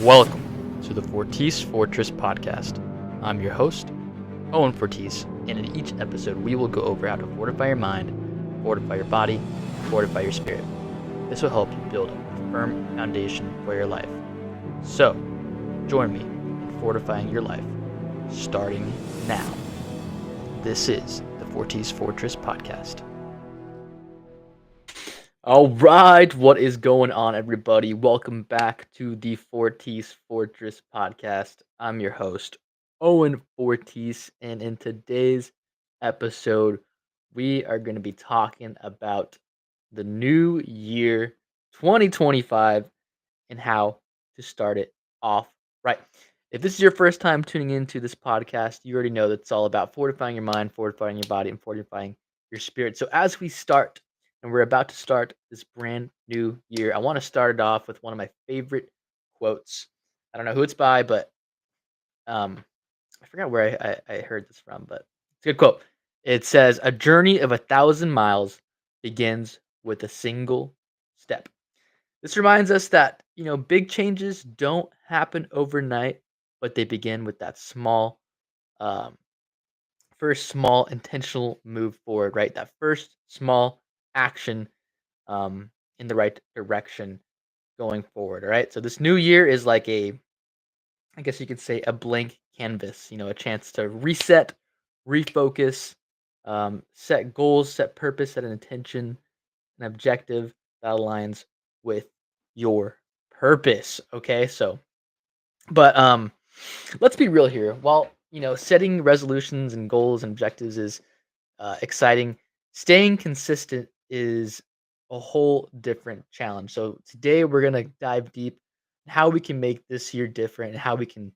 Welcome to the Fortis Fortress Podcast. I'm your host, Owen Fortis, and in each episode we will go over how to fortify your mind, fortify your body, fortify your spirit. This will help you build a firm foundation for your life. So, join me in fortifying your life, starting now. This is the Fortis Fortress Podcast. All right, what is going on, everybody? Welcome back to the Fortis Fortress Podcast. I'm your host, Owen Fortis, and in today's episode, we are going to be talking about the new year, 2025, and how to start it off right. If this is your first time tuning into this podcast, you already know that it's all about fortifying your mind, fortifying your body, and fortifying your spirit. So as we start, and we're about to start this brand new year, I want to start it off with one of my favorite quotes. I don't know who it's by, but I forgot where I heard this from, but it's a good quote. It says, "A journey of 1,000 miles begins with a single step." This reminds us that, big changes don't happen overnight, but they begin with that um, first small intentional move forward, right? That first small action in the right direction going forward, all right? So this new year is like I guess you could say, a blank canvas, a chance to reset, refocus, set goals, set purpose, set an intention, an objective that aligns with your purpose. Okay, so but let's be real here. While setting resolutions and goals and objectives is exciting, staying consistent is a whole different challenge. So today we're gonna dive deep in how we can make this year different and how we can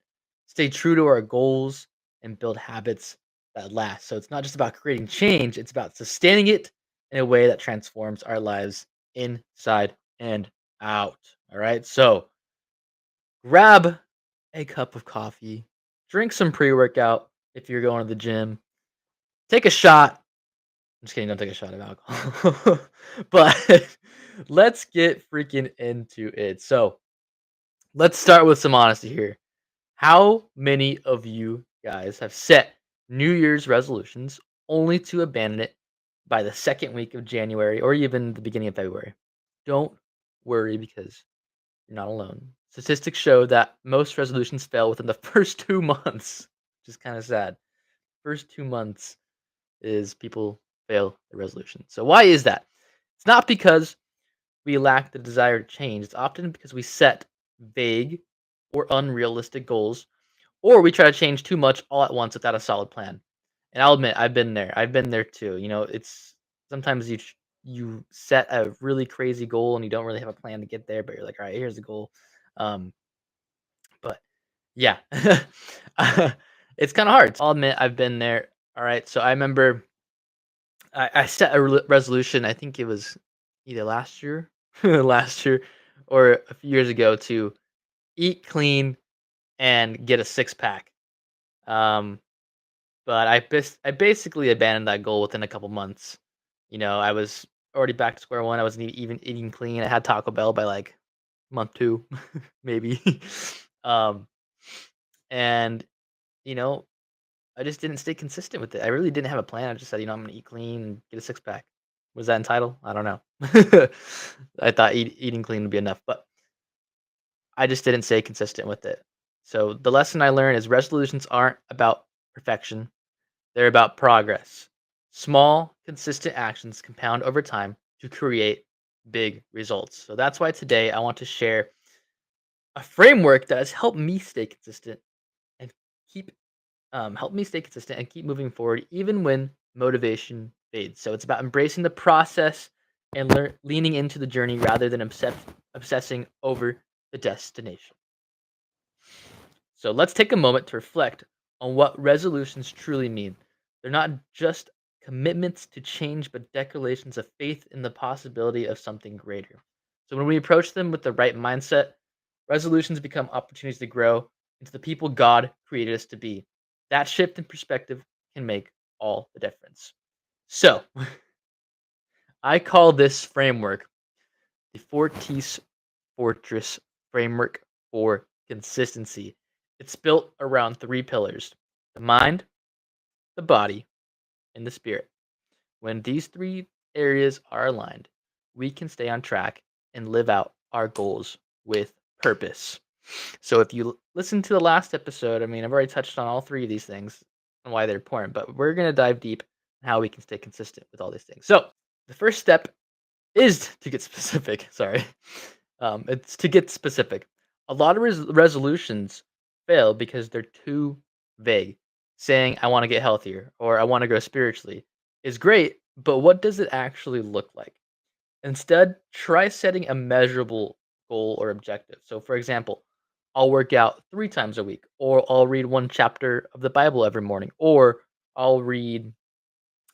stay true to our goals and build habits that last. So it's not just about creating change, it's about sustaining it in a way that transforms our lives inside and out. All right. So grab a cup of coffee, drink some pre-workout if you're going to the gym, take a shot. I'm just kidding, don't take a shot of alcohol. But let's get freaking into it. So let's start with some honesty here. How many of you guys have set New Year's resolutions only to abandon it by the second week of January or even the beginning of February? Don't worry because you're not alone. Statistics show that most resolutions fail within the first 2 months, which is kind of sad. First 2 months is people fail the resolution. So why is that? It's not because we lack the desire to change. It's often because we set vague or unrealistic goals, or we try to change too much all at once without a solid plan. And I'll admit, I've been there. I've been there too. It's sometimes you set a really crazy goal and you don't really have a plan to get there, but you're like, all right, here's the goal. Um, but yeah, it's kind of hard. I'll admit, I've been there. All right, so I remember I set a resolution. I think it was either last year, last year, or a few years ago to eat clean and get a six pack. Um, but I basically abandoned that goal within a couple months. I was already back to square one. I wasn't even eating clean. I had Taco Bell by like month two, maybe. um, and you know, I just didn't stay consistent with it. I really didn't have a plan. I just said, I'm gonna eat clean and get a six pack. Was that entitled? I don't know. I thought eating clean would be enough, but I just didn't stay consistent with it. So the lesson I learned is resolutions aren't about perfection. They're about progress. Small, consistent actions compound over time to create big results. So that's why today I want to share a framework that has helped me stay consistent and keep help me stay consistent and keep moving forward even when motivation fades. So it's about embracing the process and leaning into the journey rather than obsessing over the destination. So let's take a moment to reflect on what resolutions truly mean. They're not just commitments to change, but declarations of faith in the possibility of something greater. So when we approach them with the right mindset, resolutions become opportunities to grow into the people God created us to be. That shift in perspective can make all the difference. So I call this framework the Fortis Fortress Framework for consistency. It's built around three pillars: the mind, the body, and the spirit. When these three areas are aligned, we can stay on track and live out our goals with purpose. So if you listen to the last episode, I mean, I've already touched on all three of these things and why they're important, but we're going to dive deep on how we can stay consistent with all these things. So the first step is to get specific. Sorry. It's to get specific. A lot of resolutions fail because they're too vague. Saying, I want to get healthier or I want to grow spiritually is great, but what does it actually look like? Instead, try setting a measurable goal or objective. So, for example, I'll work out 3 times a week, or I'll read one chapter of the Bible every morning, or I'll read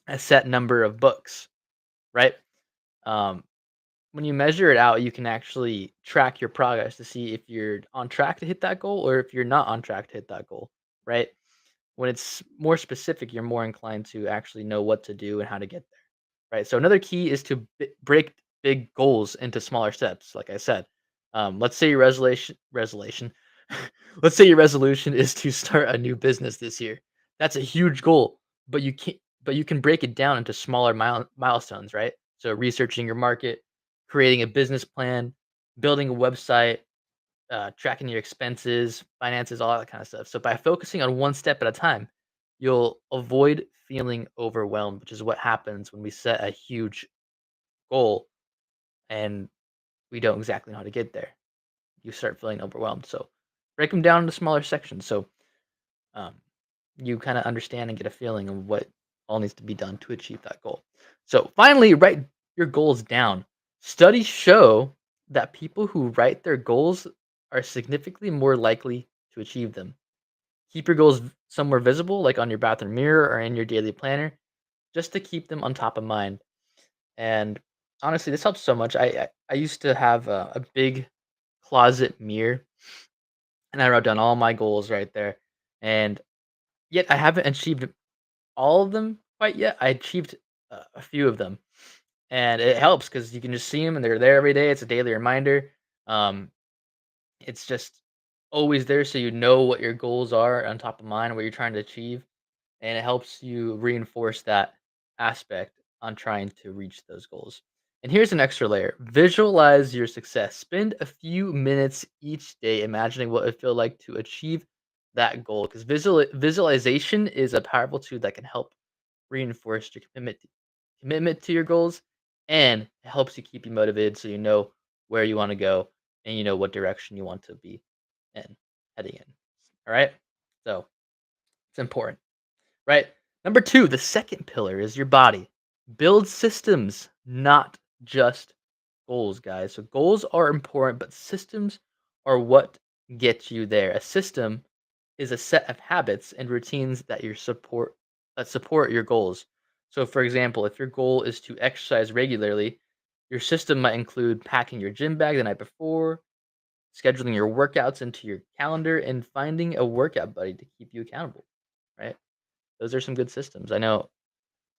a set number of books, right? Um, when you measure it out, you can actually track your progress to see if you're on track to hit that goal or if you're not on track to hit that goal, right? When it's more specific, you're more inclined to actually know what to do and how to get there, right? So another key is to break big goals into smaller steps. Like I said, let's say your resolution, let's say your resolution is to start a new business this year. That's a huge goal, but you can break it down into smaller milestones, right? So researching your market, creating a business plan, building a website, tracking your expenses, finances, all that kind of stuff. So by focusing on one step at a time, you'll avoid feeling overwhelmed, which is what happens when we set a huge goal and we don't exactly know how to get there. You start feeling overwhelmed. So break them down into smaller sections. So um, you kind of understand and get a feeling of what all needs to be done to achieve that goal. So finally, write your goals down. Studies show that people who write their goals are significantly more likely to achieve them. Keep your goals somewhere visible, like on your bathroom mirror or in your daily planner, just to keep them on top of mind. And honestly, this helps so much. I used to have a big closet mirror, and I wrote down all my goals right there. And yet I haven't achieved all of them quite yet. I achieved a few of them, and it helps because you can just see them and they're there every day. It's a daily reminder. Um, it's just always there, so you know what your goals are on top of mind, what you're trying to achieve, and it helps you reinforce that aspect on trying to reach those goals. And here's an extra layer: visualize your success. Spend a few minutes each day imagining what it would feel like to achieve that goal, because visualization is a powerful tool that can help reinforce your commitment to your goals, and it helps you keep you motivated so you know where you want to go and you know what direction you want to be in heading in. All right? So, it's important, right? Number 2, the second pillar is your body. Build systems, not just goals, guys. So goals are important, but systems are what get you there. A system is a set of habits and routines that support your goals. So for example, if your goal is to exercise regularly, your system might include packing your gym bag the night before, scheduling your workouts into your calendar, and finding a workout buddy to keep you accountable, right? Those are some good systems. I know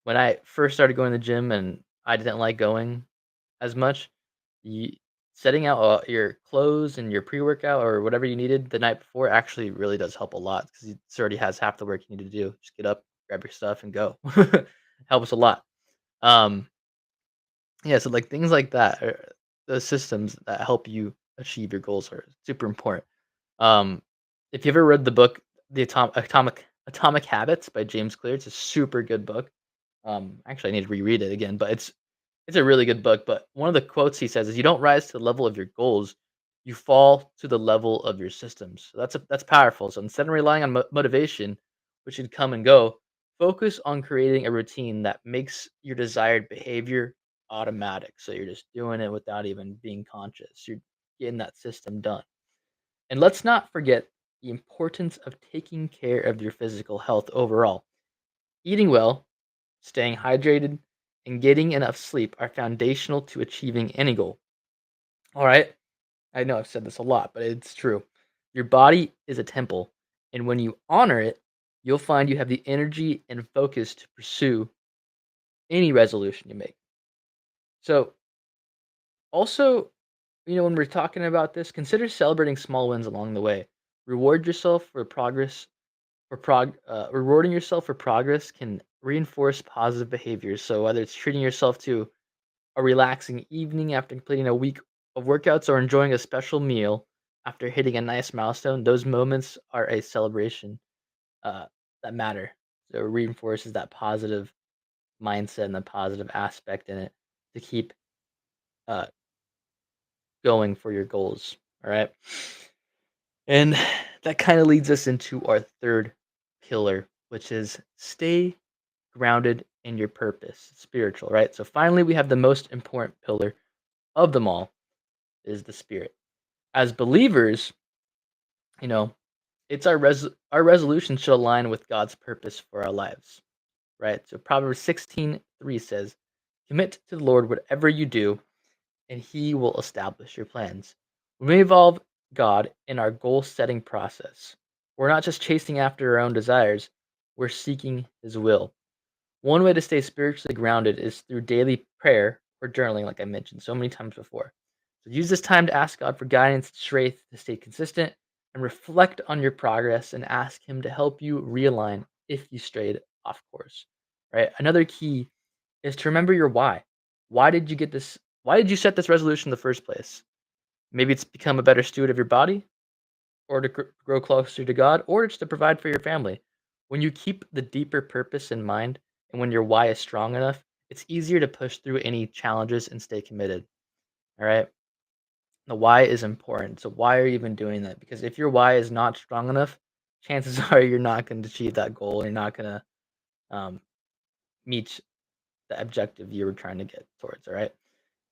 when I first started going to the gym and I didn't like going as much, Ye setting out, your clothes and your pre-workout or whatever you needed the night before actually really does help a lot because it already has half the work you need to do. Just get up, grab your stuff, and go. Helps a lot. Um, yeah, so, like, things like that are those systems that help you achieve your goals are super important. Um, if you ever read the book, The Atomic Habits by James Clear, it's a super good book. Actually, I need to reread it again, but it's a really good book, but one of the quotes he says is, "You don't rise to the level of your goals, you fall to the level of your systems." So that's powerful. So instead of relying on motivation, which should come and go, focus on creating a routine that makes your desired behavior automatic. So you're just doing it without even being conscious. You're getting that system done. And let's not forget the importance of taking care of your physical health overall. Eating well, staying hydrated, and getting enough sleep are foundational to achieving any goal. All right. I know I've said this a lot, but it's true. Your body is a temple, and when you honor it, you'll find you have the energy and focus to pursue any resolution you make. So, also, when we're talking about this, consider celebrating small wins along the way. Reward yourself for progress rewarding yourself for progress can reinforce positive behaviors. So whether it's treating yourself to a relaxing evening after completing a week of workouts or enjoying a special meal after hitting a nice milestone, those moments are a celebration uh, that matter. So it reinforces that positive mindset and the positive aspect in it to keep uh, going for your goals. All right. And that kind of leads us into our third pillar, which is stay grounded in your purpose, spiritual, right? So finally, we have the most important pillar of them all is the spirit. As believers, you know, it's our resolution should align with God's purpose for our lives, right? So Proverbs 16:3 says, "Commit to the Lord whatever you do, and he will establish your plans." When we involve God in our goal setting process, we're not just chasing after our own desires, we're seeking his will. One way to stay spiritually grounded is through daily prayer or journaling, like I mentioned so many times before. So use this time to ask God for guidance and strength to stay consistent and reflect on your progress and ask him to help you realign if you strayed off course. Right? Another key is to remember your why. Why did you get this? Why did you set this resolution in the first place? Maybe it's become a better steward of your body, or to grow closer to God, or just to provide for your family. When you keep the deeper purpose in mind, and when your why is strong enough, it's easier to push through any challenges and stay committed. All right. The why is important. So why are you even doing that? Because if your why is not strong enough, chances are you're not going to achieve that goal. You're not going to um, meet the objective you were trying to get towards. All right.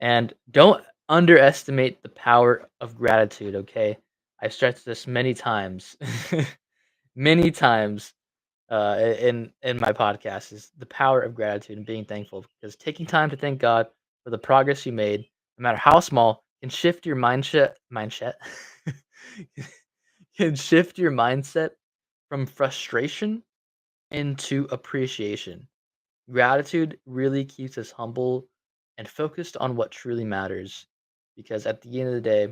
And don't underestimate the power of gratitude, okay? I've stressed this many times, many times in my podcast is the power of gratitude and being thankful because taking time to thank God for the progress you made, no matter how small, can shift your mindset can shift your mindset from frustration into appreciation. Gratitude really keeps us humble and focused on what truly matters because at the end of the day,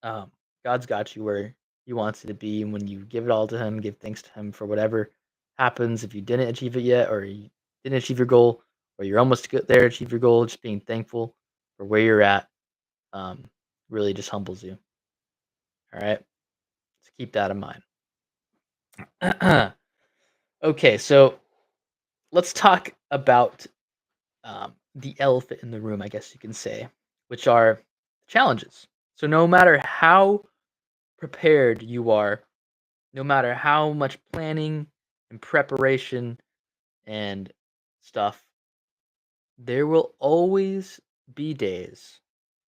um, God's got you where He wants you to be. And when you give it all to Him, give thanks to Him for whatever happens. If you didn't achieve it yet, or you didn't achieve your goal, or you're almost there to achieve your goal, just being thankful for where you're at um, really just humbles you. All right. So keep that in mind. Okay. So let's talk about the elephant in the room, I guess you can say, which are challenges. So no matter how prepared you are, no matter how much planning and preparation and stuff, there will always be days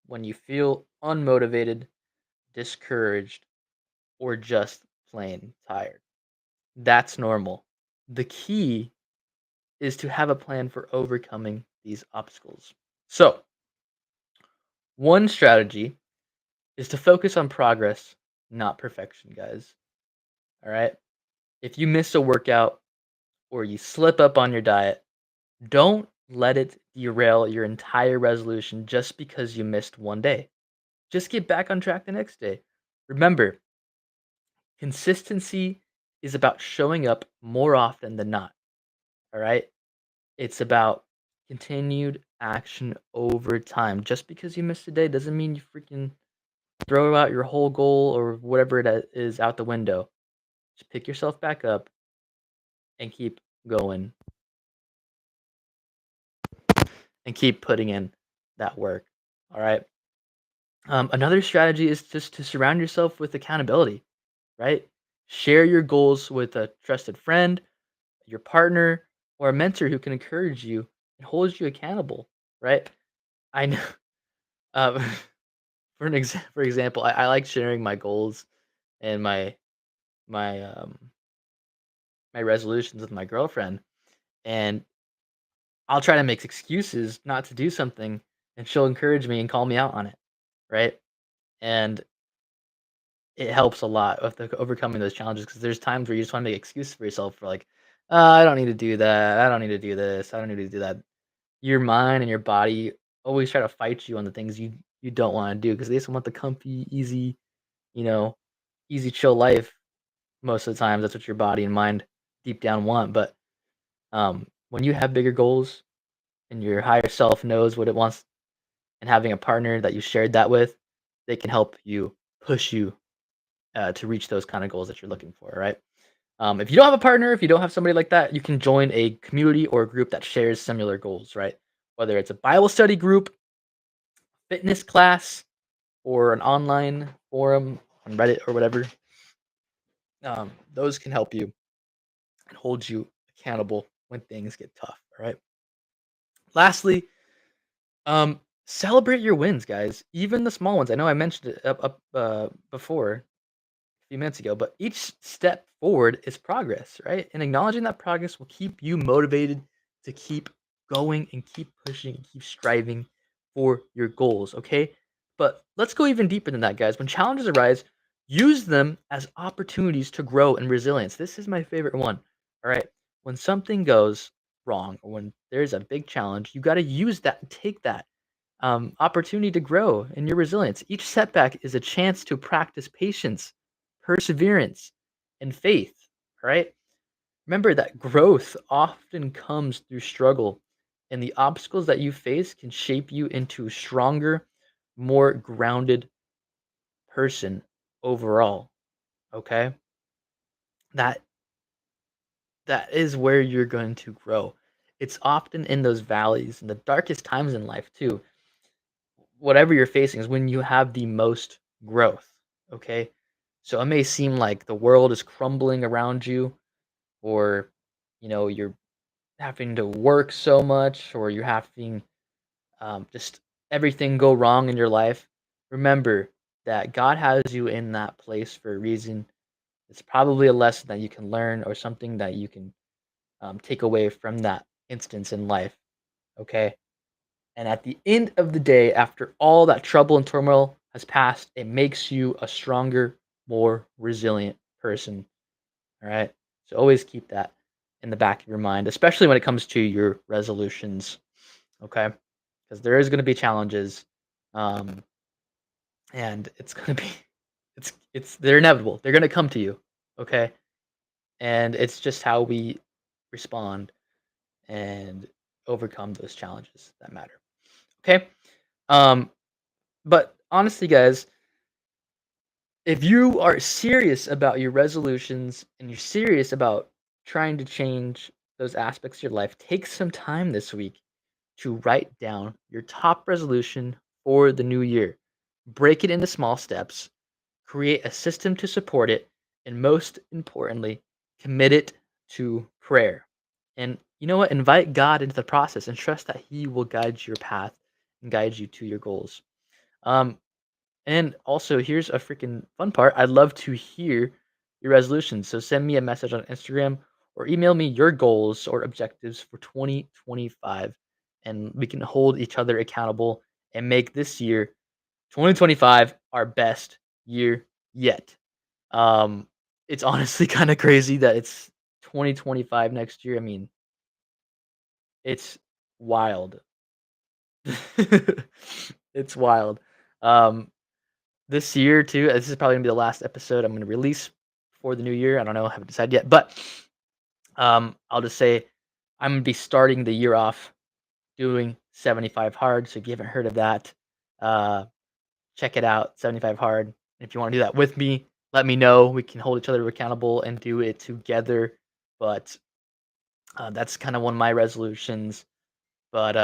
when you feel unmotivated, discouraged, or just plain tired. That's normal. The key is to have a plan for overcoming these obstacles. So, one strategy is to focus on progress, not perfection, guys. All right? If you miss a workout or you slip up on your diet, don't let it derail your entire resolution just because you missed one day. Just get back on track the next day. Remember, consistency is about showing up more often than not. All right? It's about continued action over time. Just because you missed a day doesn't mean you freaking throw out your whole goal or whatever it is out the window. Just pick yourself back up and keep going and keep putting in that work. All right. Another strategy is just to surround yourself with accountability, right? Share your goals with a trusted friend, your partner, or a mentor who can encourage you and hold you accountable, right? I know, uh, for example, I like sharing my goals and my my resolutions with my girlfriend, and I'll try to make excuses not to do something, and she'll encourage me and call me out on it, right? And it helps a lot with overcoming those challenges because there's times where you just want to make excuses for yourself for like, I don't need to do that. I don't need to do this. I don't need to do that. Your mind and your body always try to fight you on the things you don't want to do because they just want the comfy, easy, you know. easy, chill life most of the time. That's what your body and mind deep down want. But when you have bigger goals and your higher self knows what it wants, and having a partner that you shared that with, they can help you push you to reach those kind of goals that you're looking for. Right. If you don't have a partner, if you don't have somebody like that, you can join a community or a group that shares similar goals. Right. Whether it's a Bible study group, fitness class, or an online forum on Reddit or whatever, those can help you and hold you accountable when things get tough. All right. Lastly, celebrate your wins, guys. Even the small ones. I know I mentioned it up before a few minutes ago, but each step forward is progress, right? And acknowledging that progress will keep you motivated to keep going and keep pushing and keep striving for your goals, okay? But let's go even deeper than that, guys. When challenges arise, use them as opportunities to grow in resilience. This is my favorite one. All right. When something goes wrong or when there's a big challenge, you got to use that and take that opportunity to grow in your resilience. Each setback is a chance to practice patience, perseverance, and faith. Right? Remember that growth often comes through struggle, and the obstacles that you face can shape you into a stronger, more grounded person overall. Okay? That that is where you're going to grow. It's often in those valleys, in the darkest times in life too, whatever you're facing is when you have the most growth, okay? So it may seem like the world is crumbling around you, or you're having to work so much, or you're having just everything go wrong in your life. Remember that God has you in that place for a reason. It's probably a lesson that you can learn or something that you can take away from that instance in life, okay? And at the end of the day, after all that trouble and turmoil has passed, it makes you a stronger, more resilient person. All right. So always keep that in the back of your mind, especially when it comes to your resolutions. Okay. Because there is going to be challenges. Um, and it's going to be, they're inevitable. They're going to come to you. Okay. And it's just how we respond and overcome those challenges that matter. Okay. Um, But honestly, guys, if you are serious about your resolutions and you're serious about trying to change those aspects of your life, take some time this week to write down your top resolution for the new year. Break it into small steps, create a system to support it, and most importantly, commit it to prayer. And you know what? Invite God into the process and trust that He will guide your path and guide you to your goals. Um, and also, here's a freaking fun part. I'd love to hear your resolutions. So send me a message on Instagram or email me your goals or objectives for 2025. And we can hold each other accountable and make this year, 2025, our best year yet. Um, it's honestly kind of crazy that it's 2025 next year. I mean, it's wild. It's wild. Um, This year too, this is probably gonna be the last episode I'm gonna release for the new year. I don't know, I haven't decided yet, but I'll just say I'm gonna be starting the year off doing 75 hard. So if you haven't heard of that, uh, check it out, 75 hard. If you want to do that with me, let me know. We can hold each other accountable and do it together. But that's kind of one of my resolutions. But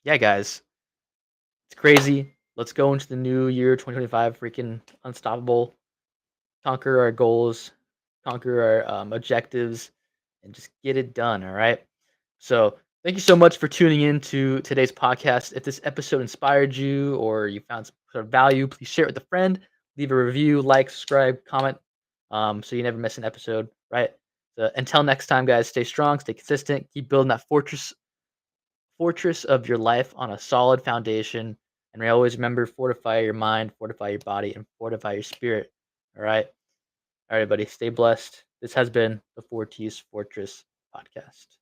yeah, guys, it's crazy. Let's go into the new year, 2025, freaking unstoppable. Conquer our goals, conquer our objectives, and just get it done. All right. So, thank you so much for tuning in to today's podcast. If this episode inspired you or you found some sort of value, please share it with a friend, leave a review, like, subscribe, comment, so you never miss an episode. Right. So, until next time, guys, stay strong, stay consistent, keep building that fortress of your life on a solid foundation. And always remember, fortify your mind, fortify your body, and fortify your spirit. All right. All right, everybody, stay blessed. This has been the Fortis Fortress Podcast.